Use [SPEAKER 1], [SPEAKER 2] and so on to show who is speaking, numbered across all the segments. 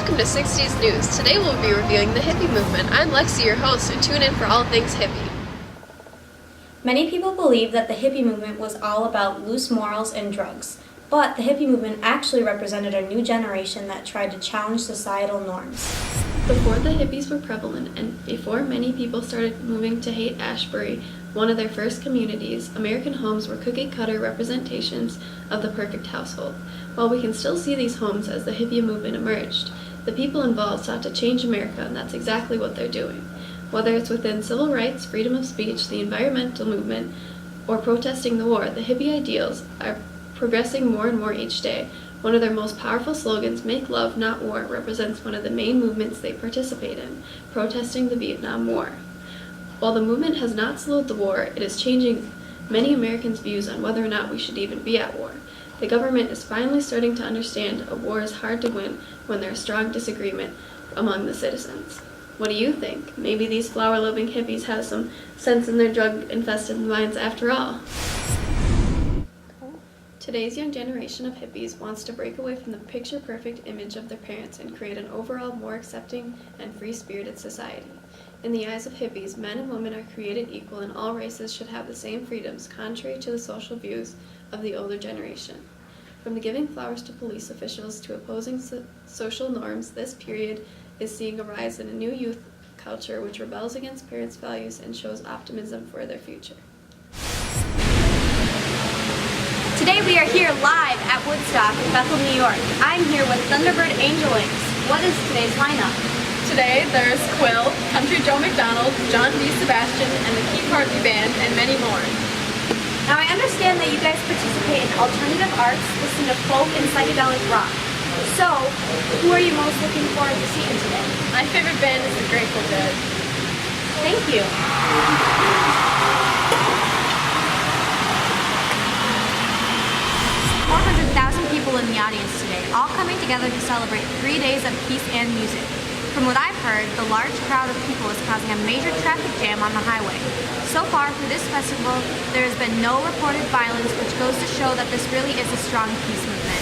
[SPEAKER 1] Welcome to 60s News. Today we'll be reviewing the hippie movement. I'm Lexi, your host, so tune in for all things hippie.
[SPEAKER 2] Many people believe that the hippie movement was all about loose morals and drugs, but the hippie movement actually represented a new generation that tried to challenge societal norms.
[SPEAKER 1] Before the hippies were prevalent and before many people started moving to Haight-Ashbury, one of their first communities, American homes were cookie-cutter representations of the perfect household. While we can still see these homes as the hippie movement emerged, the people involved sought to change America, and that's exactly what they're doing. Whether it's within civil rights, freedom of speech, the environmental movement, or protesting the war, the hippie ideals are progressing more and more each day. One of their most powerful slogans, "Make Love, Not War," represents one of the main movements they participate in, protesting the Vietnam War. While the movement has not slowed the war, it is changing many Americans' views on whether or not we should even be at war. The government is finally starting to understand a war is hard to win when there is strong disagreement among the citizens. What do you think? Maybe these flower-loving hippies have some sense in their drug-infested minds after all. Today's young generation of hippies wants to break away from the picture-perfect image of their parents and create an overall more accepting and free-spirited society. In the eyes of hippies, men and women are created equal and all races should have the same freedoms, contrary to the social views of the older generation. From the giving flowers to police officials to opposing social norms, this period is seeing a rise in a new youth culture which rebels against parents' values and shows optimism for their future.
[SPEAKER 2] Today we are here live at Woodstock in Bethel, New York. I'm here with Thunderbird Angel Wings. What is today's lineup?
[SPEAKER 1] Today there's Quill, Country Joe McDonald, John D. Sebastian, and the Keith Hartley Band, and many more.
[SPEAKER 2] Now I understand that you guys participate in alternative arts, listen to folk and psychedelic rock. So, who are you most looking forward to seeing today?
[SPEAKER 1] My favorite band is the Grateful Dead.
[SPEAKER 2] Thank you. 400,000 people in the audience today, all coming together to celebrate 3 days of peace and music. From what I've heard, the large crowd of people is causing a major traffic jam on the highway. So far through this festival, there has been no reported violence, which goes to show that this really is a strong peace movement.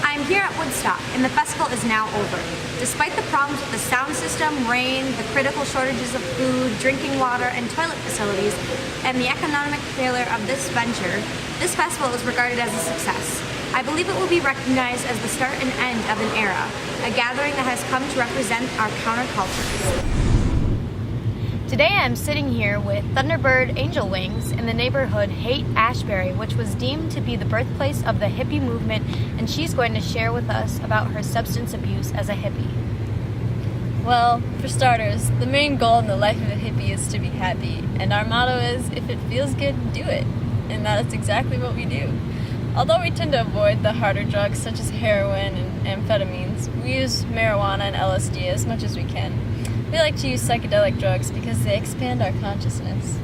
[SPEAKER 2] I'm here at Woodstock, and the festival is now over. Despite the problems with the sound system, rain, the critical shortages of food, drinking water, and toilet facilities, and the economic failure of this venture, this festival is regarded as a success. I believe it will be recognized as the start and end of an era, a gathering that has come to represent our counterculture. Today I'm sitting here with Thunderbird Angel Wings in the neighborhood Haight-Ashbury, which was deemed to be the birthplace of the hippie movement, and she's going to share with us about her substance abuse as a hippie.
[SPEAKER 3] Well, for starters, the main goal in the life of a hippie is to be happy, and our motto is, if it feels good, do it. And that is exactly what we do. Although we tend to avoid the harder drugs such as heroin and amphetamines, we use marijuana and LSD as much as we can. We like to use psychedelic drugs because they expand our consciousness.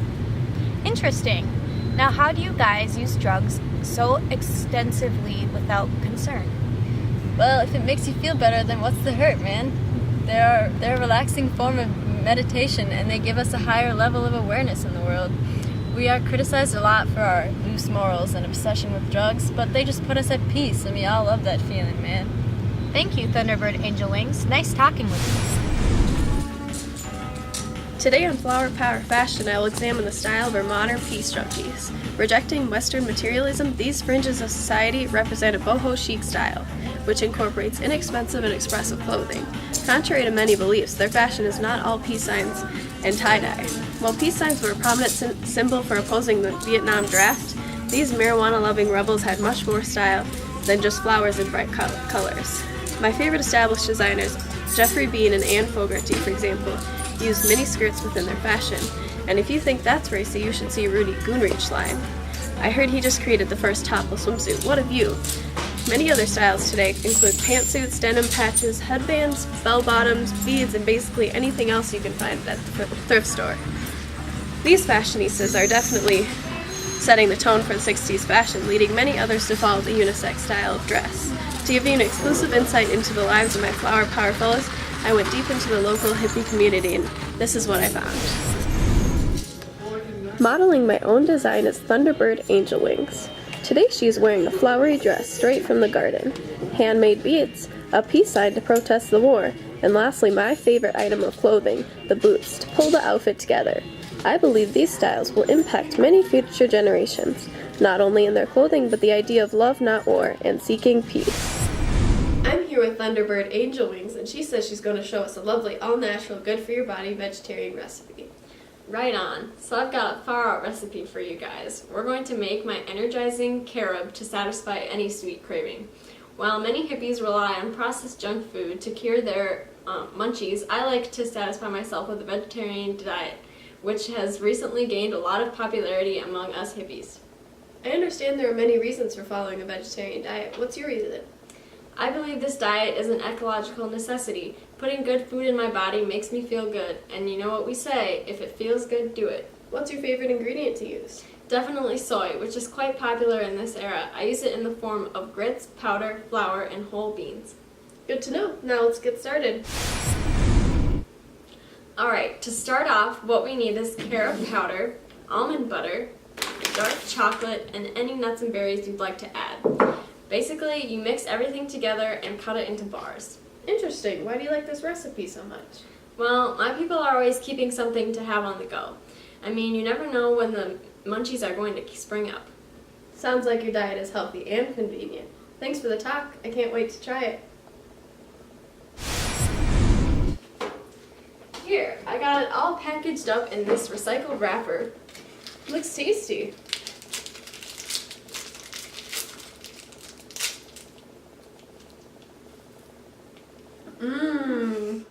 [SPEAKER 2] Interesting. Now, how do you guys use drugs so extensively without concern?
[SPEAKER 3] Well, if it makes you feel better, then what's the hurt, man? They're a relaxing form of meditation, and they give us a higher level of awareness in the world. We are criticized a lot for our loose morals and obsession with drugs, but they just put us at peace, and we all love that feeling, man.
[SPEAKER 2] Thank you, Thunderbird Angel Wings. Nice talking with you.
[SPEAKER 1] Today on Flower Power Fashion, I will examine the style of our modern peace junkies. Rejecting Western materialism, these fringes of society represent a boho chic style, which incorporates inexpensive and expressive clothing. Contrary to many beliefs, their fashion is not all peace signs and tie-dye. While peace signs were a prominent symbol for opposing the Vietnam draft, these marijuana-loving rebels had much more style than just flowers and bright colors. My favorite established designers, Jeffrey Bean and Anne Fogarty, for example, use mini skirts within their fashion. And if you think that's racy, you should see Rudy Goonreach's line. I heard he just created the first topless swimsuit. What of you? Many other styles today include pantsuits, denim patches, headbands, bell-bottoms, beads, and basically anything else you can find at the thrift store. These fashionistas are definitely setting the tone for the 60s fashion, leading many others to follow the unisex style of dress. To give you an exclusive insight into the lives of my Flower Power fellows, I went deep into the local hippie community, and this is what I found. Modeling my own design is Thunderbird Angel Wings. Today she is wearing a flowery dress straight from the garden, handmade beads, a peace sign to protest the war, and lastly, my favorite item of clothing, the boots, to pull the outfit together. I believe these styles will impact many future generations, not only in their clothing, but the idea of love, not war, and seeking peace. I'm here with Thunderbird Angel Wings, and she says she's going to show us a lovely, all-natural, good-for-your-body vegetarian recipe.
[SPEAKER 3] Right on. So I've got a far-out recipe for you guys. We're going to make my energizing carob to satisfy any sweet craving. While many hippies rely on processed junk food to cure their munchies, I like to satisfy myself with a vegetarian diet, which has recently gained a lot of popularity among us hippies.
[SPEAKER 1] I understand there are many reasons for following a vegetarian diet. What's your reason?
[SPEAKER 3] I believe this diet is an ecological necessity. Putting good food in my body makes me feel good, and you know what we say, if it feels good, do it.
[SPEAKER 1] What's your favorite ingredient to use?
[SPEAKER 3] Definitely soy, which is quite popular in this era. I use it in the form of grits, powder, flour, and whole beans.
[SPEAKER 1] Good to know. Now let's get started.
[SPEAKER 3] Alright, to start off, what we need is carob powder, almond butter, dark chocolate, and any nuts and berries you'd like to add. Basically, you mix everything together and cut it into bars.
[SPEAKER 1] Interesting. Why do you like this recipe so much?
[SPEAKER 3] Well, my people are always keeping something to have on the go. I mean, you never know when the munchies are going to spring up.
[SPEAKER 1] Sounds like your diet is healthy and convenient. Thanks for the talk. I can't wait to try it.
[SPEAKER 3] Here, I got it all packaged up in this recycled wrapper.
[SPEAKER 1] Looks tasty. Mmm.